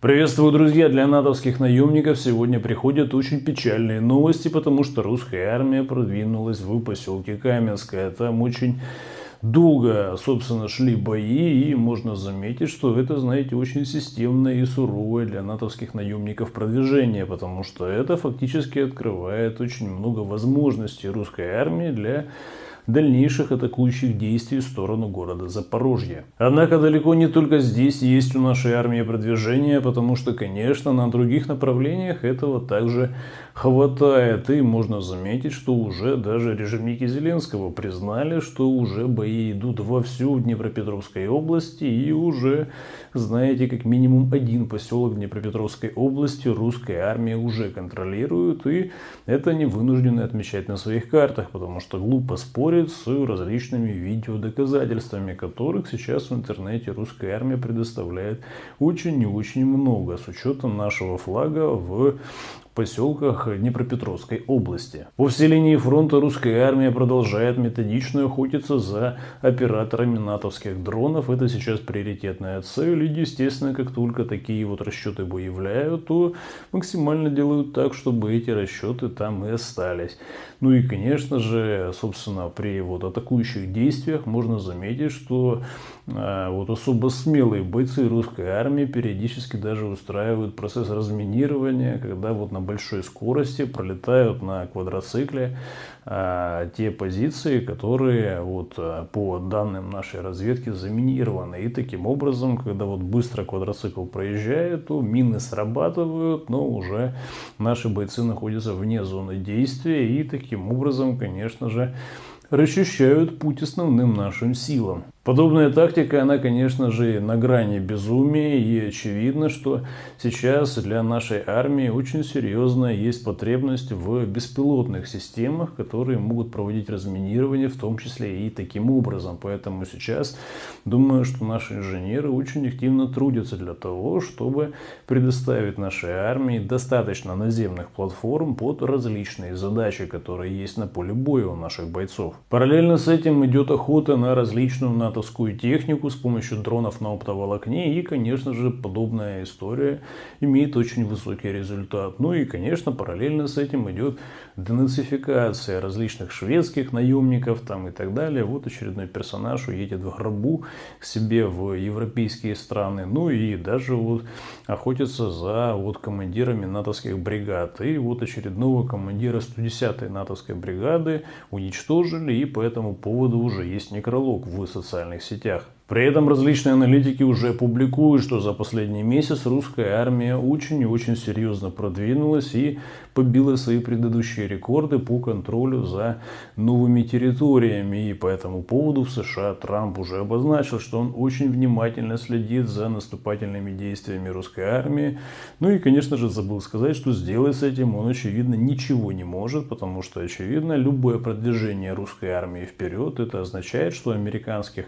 Приветствую, друзья! Для натовских наемников сегодня приходят очень печальные новости, потому что русская армия продвинулась в поселке Каменское. Там очень долго, собственно, шли бои, и можно заметить, что это, знаете, очень системное и суровое для натовских наемников продвижение, потому что это фактически открывает очень много возможностей русской армии для дальнейших атакующих действий в сторону города Запорожье. Однако далеко не только здесь есть у нашей армии продвижение, потому что, конечно, на других направлениях этого также хватает. И можно заметить, что уже даже режимники Зеленского признали, что уже бои идут вовсю в Днепропетровской области, и уже, знаете, как минимум один поселок Днепропетровской области русская армия уже контролирует, и это они вынуждены отмечать на своих картах, потому что глупо спорить с различными видеодоказательствами, которых сейчас в интернете русская армия предоставляет очень и очень много, с учетом нашего флага в поселках Днепропетровской области. По всей линии фронта русская армия продолжает методично охотиться за операторами натовских дронов. Это сейчас приоритетная цель. И, естественно, как только такие вот расчеты выявляют, то максимально делают так, чтобы эти расчеты там и остались. Ну и, конечно же, собственно, при вот атакующих действиях можно заметить, что вот особо смелые бойцы русской армии периодически даже устраивают процесс разминирования, когда вот на большой скорости пролетают на квадроцикле те позиции, которые вот по данным нашей разведки заминированы. И таким образом, когда вот быстро квадроцикл проезжает, то мины срабатывают, но уже наши бойцы находятся вне зоны действия, и таким образом, конечно же, расчищают путь основным нашим силам. Подобная тактика, она, конечно же, на грани безумия, и очевидно, что сейчас для нашей армии очень серьезно есть потребность в беспилотных системах, которые могут проводить разминирование, в том числе и таким образом. Поэтому сейчас думаю, что наши инженеры очень активно трудятся для того, чтобы предоставить нашей армии достаточно наземных платформ под различные задачи, которые есть на поле боя у наших бойцов. Параллельно с этим идет охота на различную натовскую технику с помощью дронов на оптоволокне, и, конечно же, подобная история имеет очень высокий результат. Ну и, конечно, параллельно с этим идет денацификация различных шведских наемников там и так далее. Вот очередной персонаж уедет в гробу к себе в европейские страны, ну и даже вот охотится за вот командирами натовских бригад. И вот очередного командира 110-й натовской бригады уничтожили, и по этому поводу уже есть некролог в социальных сетях. При этом различные аналитики уже публикуют, что за последний месяц русская армия очень и очень серьезно продвинулась и побила свои предыдущие рекорды по контролю за новыми территориями. И по этому поводу в США Трамп уже обозначил, что он очень внимательно следит за наступательными действиями русской армии. Ну и, конечно же, забыл сказать, что сделать с этим он, очевидно, ничего не может, потому что, очевидно, любое продвижение русской армии вперед, это означает, что у американских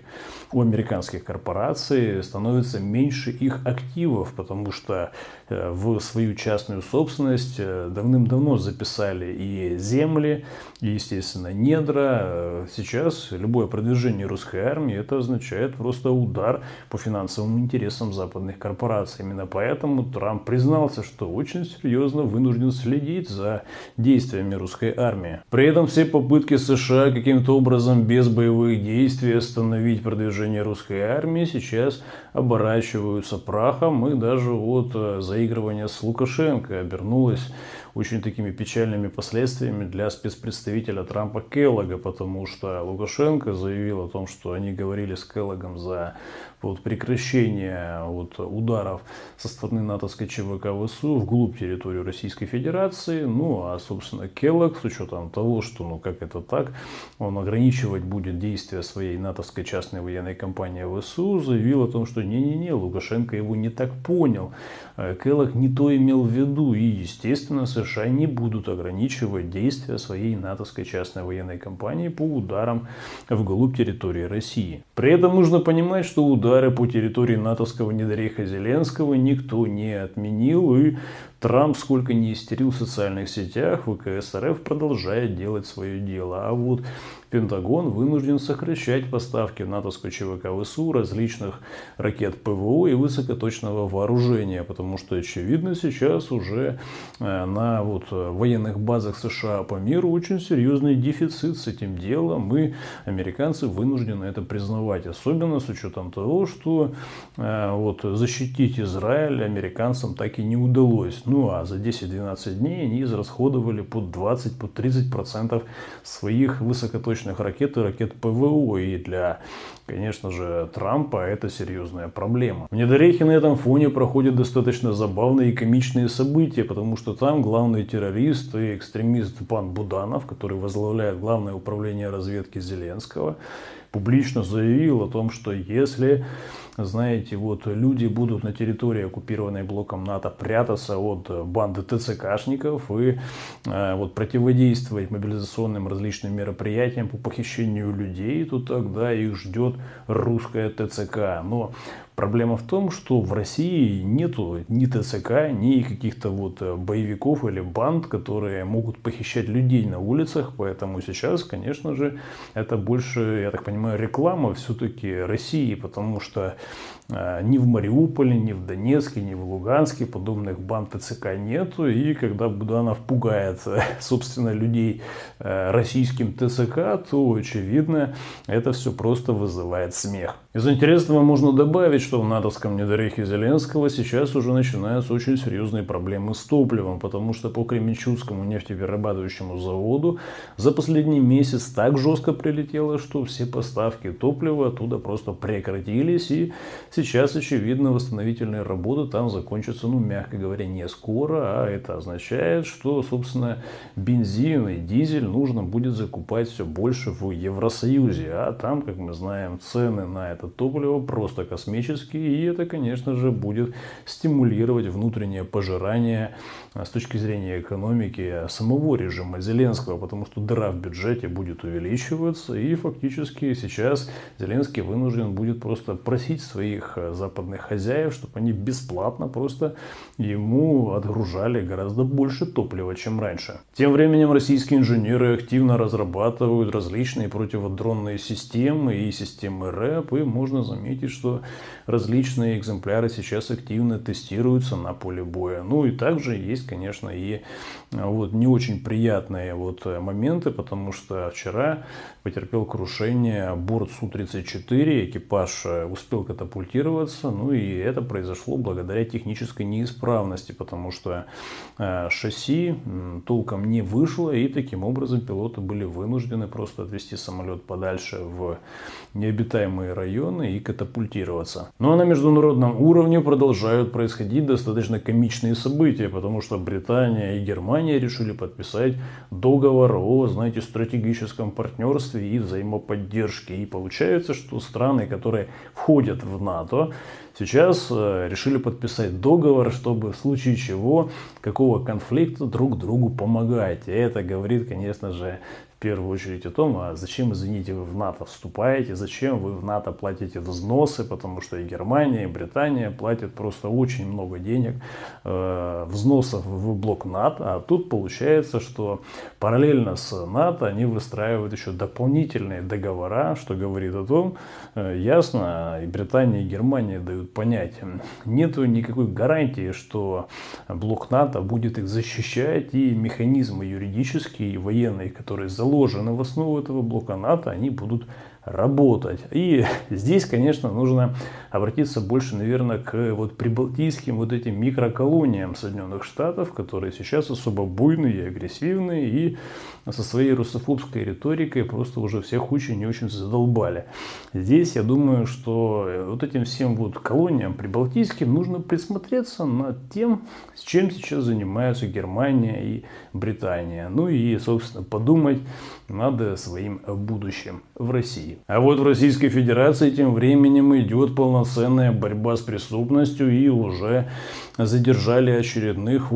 корпораций становится меньше их активов, потому что в свою частную собственность давным-давно записали и земли, и, естественно, недра. Сейчас любое продвижение русской армии это означает просто удар по финансовым интересам западных корпораций. Именно поэтому Трамп признался, что очень серьезно вынужден следить за действиями русской армии. При этом все попытки США каким-то образом без боевых действий остановить продвижение русской армии сейчас оборачиваются прахом, и даже вот заигрывание с Лукашенко обернулось очень такими печальными последствиями для спецпредставителя Трампа Келлога, потому что Лукашенко заявил о том, что они говорили с Келлогом за прекращение ударов со стороны натовской ЧВК ВСУ вглубь территории Российской Федерации. Ну а, собственно, Келлог, с учетом того, что, как это так, он ограничивать будет действия своей натовской частной военной компании ВСУ, заявил о том, что не-не-не, Лукашенко его не так понял. Келлог не то имел в виду, и, естественно, США не будут ограничивать действия своей натовской частной военной компании по ударам вглубь территории России. При этом нужно понимать, что удары по территории натовского недорейха Зеленского никто не отменил, и Трамп сколько не истерил в социальных сетях, ВКС РФ продолжает делать свое дело. А вот Пентагон вынужден сокращать поставки в натовскую ЧВК ВСУ различных ракет ПВО и высокоточного вооружения, потому что, очевидно, сейчас уже на военных базах США по миру очень серьезный дефицит с этим делом, и американцы вынуждены это признавать, особенно с учетом того, что защитить Израиль американцам так и не удалось. Ну а за 10-12 дней они израсходовали под 20-30% своих высокоточных ракет и ракет ПВО. И для, конечно же, Трампа это серьезная проблема. В Недорехе на этом фоне проходят достаточно забавные и комичные события, потому что там главный террорист и экстремист пан Буданов, который возглавляет Главное управление разведки Зеленского, публично заявил о том, что если, знаете, люди будут на территории, оккупированной блоком НАТО, прятаться от банды ТЦКшников и противодействовать мобилизационным различным мероприятиям по похищению людей, то тогда их ждет русская ТЦК. Но проблема в том, что в России нету ни ТЦК, ни каких-то боевиков или банд, которые могут похищать людей на улицах. Поэтому сейчас, конечно же, это больше, я так понимаю, реклама все-таки России, потому что ни в Мариуполе, ни в Донецке, ни в Луганске подобных банд ТЦК нету. И когда Буданов пугает, собственно, людей российским ТЦК, то, очевидно, это все просто вызывает смех. Из интересного можно добавить, что в натовском Недорехе Зеленского сейчас уже начинаются очень серьезные проблемы с топливом, потому что по Кременчугскому нефтеперерабатывающему заводу за последний месяц так жестко прилетело, что все поставки топлива оттуда просто прекратились, и сейчас, очевидно, восстановительные работы там закончатся, мягко говоря, не скоро, а это означает, что, собственно, бензин и дизель нужно будет закупать все больше в Евросоюзе, а там, как мы знаем, цены на это топливо просто космические, и это, конечно же, будет стимулировать внутреннее пожирание с точки зрения экономики самого режима Зеленского, потому что дыра в бюджете будет увеличиваться, и фактически сейчас Зеленский вынужден будет просто просить своих западных хозяев, чтобы они бесплатно просто ему отгружали гораздо больше топлива, чем раньше. Тем временем российские инженеры активно разрабатывают различные противодронные системы и системы РЭП, и можно заметить, что различные экземпляры сейчас активно тестируются на поле боя. Ну и также есть, конечно, и не очень приятные моменты, потому что вчера потерпел крушение борт Су-34, экипаж успел катапультироваться, и это произошло благодаря технической неисправности, потому что шасси толком не вышло, и таким образом пилоты были вынуждены просто отвести самолет подальше в необитаемые районы и катапультироваться. Ну а на международном уровне продолжают происходить достаточно комичные события, потому что Британия и Германия решили подписать договор о, стратегическом партнерстве и взаимоподдержке. И получается, что страны, которые входят в НАТО, сейчас решили подписать договор, чтобы в случае чего, какого конфликта друг другу помогать. И это говорит, конечно же, в первую очередь о том, а зачем, извините, вы в НАТО вступаете, зачем вы в НАТО платите взносы, потому что и Германия, и Британия платят просто очень много денег, взносов в блок НАТО, а тут получается, что параллельно с НАТО они выстраивают еще дополнительные договора, что говорит о том, ясно, и Британия, и Германия дают понять, нету никакой гарантии, что блок НАТО будет их защищать, и механизмы юридические и военные, которые заложены в основу этого блока НАТО, они будут работать. И здесь, конечно, нужно обратиться больше, наверное, к прибалтийским этим микроколониям Соединенных Штатов, которые сейчас особо буйные и агрессивные, и со своей русофобской риторикой просто уже всех очень и очень задолбали. Здесь, я думаю, что этим всем колониям прибалтийским нужно присмотреться над тем, с чем сейчас занимаются Германия и Британия. Ну и, собственно, подумать над своим будущим в России. России. А вот в Российской Федерации тем временем идет полноценная борьба с преступностью, и уже задержали очередных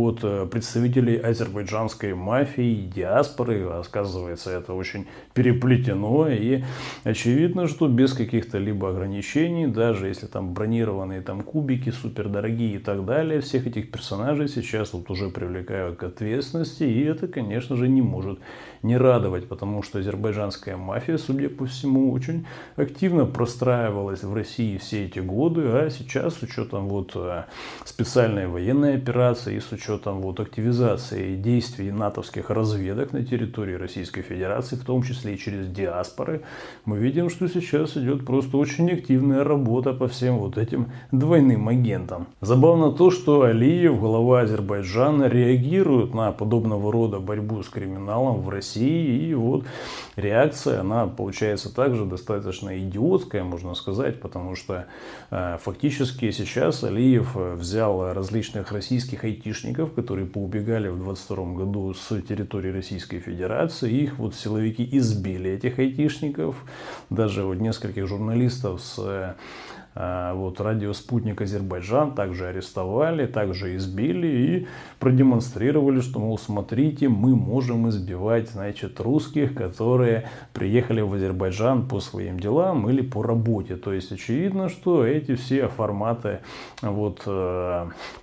представителей азербайджанской мафии и диаспоры. Оказывается, это очень переплетено, и очевидно, что без каких-то либо ограничений, даже если там бронированные там кубики супердорогие и так далее, всех этих персонажей сейчас уже привлекают к ответственности, и это, конечно же, не может не радовать, потому что азербайджанская мафия, судя по всему, очень активно простраивалась в России все эти годы, а сейчас с учетом специальной военной операции и с учетом активизации действий натовских разведок на территории Российской Федерации, в том числе и через диаспоры, мы видим, что сейчас идет просто очень активная работа по всем этим двойным агентам. Забавно то, что Алиев, глава Азербайджана, реагирует на подобного рода борьбу с криминалом в России, и реакция, она получается также достаточно идиотская, можно сказать, потому что фактически сейчас Алиев взял различных российских айтишников, которые поубегали в 2022 году с территории Российской Федерации, их силовики избили, этих айтишников, даже нескольких журналистов с радио «Спутник Азербайджан» также арестовали, также избили и продемонстрировали, что, мол, смотрите, мы можем избивать, русских, которые приехали в Азербайджан по своим делам или по работе. То есть очевидно, что эти все форматы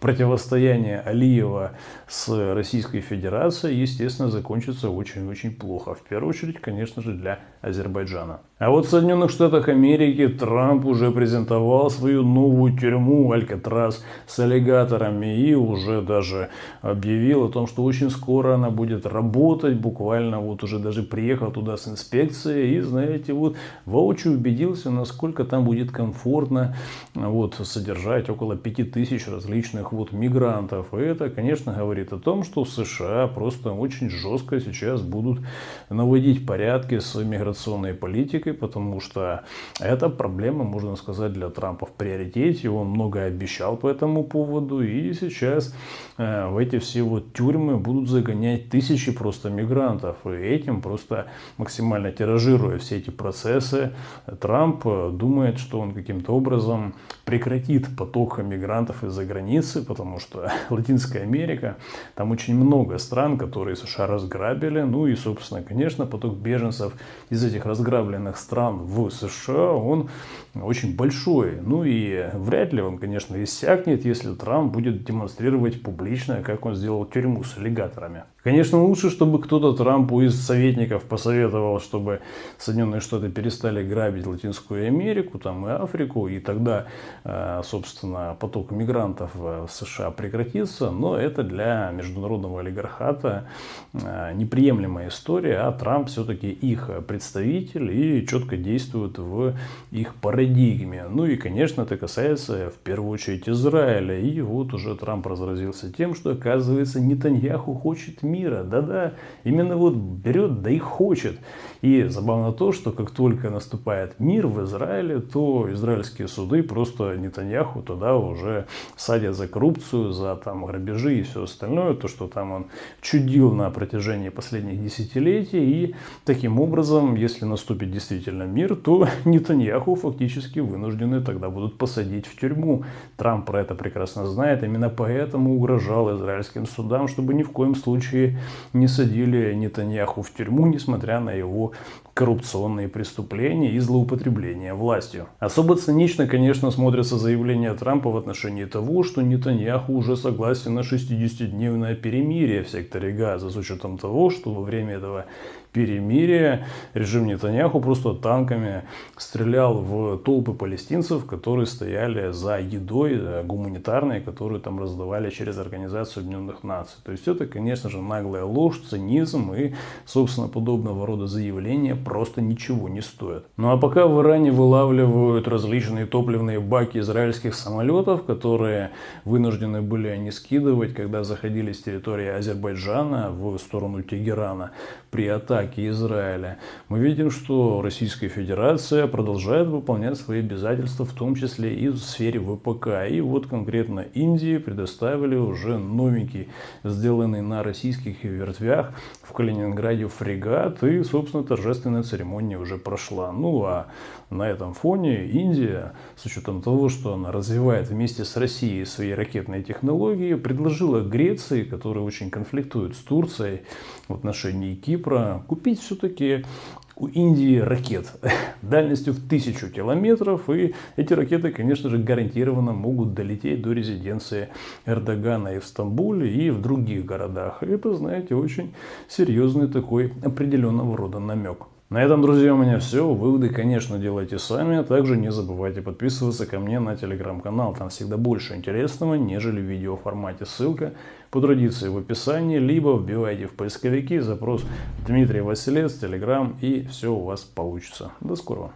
противостояния Алиева с Российской Федерацией, естественно, закончатся очень-очень плохо. В первую очередь, конечно же, для Азербайджана. А в Соединенных Штатах Америки Трамп уже презентовал свою новую тюрьму Алькатрас с аллигаторами и уже даже объявил о том, что очень скоро она будет работать, буквально уже даже приехал туда с инспекцией и, знаете, воочию убедился, насколько там будет комфортно содержать около 5000 различных мигрантов. И это, конечно, говорит о том, что США просто очень жестко сейчас будут наводить порядки с миграционной политикой, потому что эта проблема, можно сказать, для Трампа в приоритете. Он много обещал по этому поводу, и сейчас в эти все тюрьмы будут загонять тысячи просто мигрантов. И этим, просто максимально тиражируя все эти процессы, Трамп думает, что он каким-то образом прекратит поток мигрантов из-за границы, потому что Латинская Америка, там очень много стран, которые США разграбили. Ну и, собственно, конечно, поток беженцев из этих разграбленных стран в США, он очень большой. Ну и вряд ли он, конечно, иссякнет, если Трамп будет демонстрировать публично, как он сделал тюрьму с аллигаторами. Конечно, лучше, чтобы кто-то Трампу из советников посоветовал, чтобы Соединенные Штаты перестали грабить Латинскую Америку, там и Африку, и тогда, собственно, поток мигрантов в США прекратится. Но это для международного олигархата неприемлемая история, а Трамп все-таки их представитель и четко действует в их парадигме. Ну и, конечно, это касается в первую очередь Израиля. И уже Трамп разразился тем, что, оказывается, Нетаньяху хочет мира. Да-да, именно берет, да и хочет. И забавно то, что как только наступает мир в Израиле, то израильские суды просто Нетаньяху туда уже садят за коррупцию, за грабежи и все остальное, то, что там он чудил на протяжении последних десятилетий. И таким образом, если наступит действительно мир, то Нетаньяху фактически вынуждены тогда будут посадить в тюрьму. Трамп про это прекрасно знает, именно поэтому угрожал израильским судам, чтобы ни в коем случае не садили Нетаньяху в тюрьму, несмотря на его коррупционные преступления и злоупотребления властью. Особо цинично, конечно, смотрится заявление Трампа в отношении того, что Нетаньяху уже согласен на 60-дневное перемирие в секторе Газа, с учетом того, что во время этого перемирия режим Нетаньяху просто танками стрелял в толпы палестинцев, которые стояли за едой гуманитарной, которую там раздавали через Организацию Объединенных Наций. То есть это, конечно же, наглая ложь, цинизм и, собственно, подобного рода заявления просто ничего не стоят. Ну а пока в Иране вылавливают различные топливные баки израильских самолетов, которые вынуждены были они скидывать, когда заходили с территории Азербайджана в сторону Тегерана при атаке атаки Израиля. Мы видим, что Российская Федерация продолжает выполнять свои обязательства, в том числе и в сфере ВПК. И вот конкретно Индии предоставили уже новенький, сделанный на российских ветвях в Калининграде фрегат. И, собственно, торжественная церемония уже прошла. Ну а на этом фоне Индия, с учетом того, что она развивает вместе с Россией свои ракетные технологии, предложила Греции, которая очень конфликтует с Турцией в отношении Кипра, купить все-таки у Индии ракет дальностью в 1000 километров. И эти ракеты, конечно же, гарантированно могут долететь до резиденции Эрдогана и в Стамбуле, и в других городах. И это, знаете, очень серьезный такой определенного рода намек. На этом, друзья, у меня все. Выводы, конечно, делайте сами. Также не забывайте подписываться ко мне на телеграм-канал. Там всегда больше интересного, нежели в видеоформате. Ссылка по традиции в описании, либо вбивайте в поисковики запрос Дмитрий Василец, телеграм, и все у вас получится. До скорого.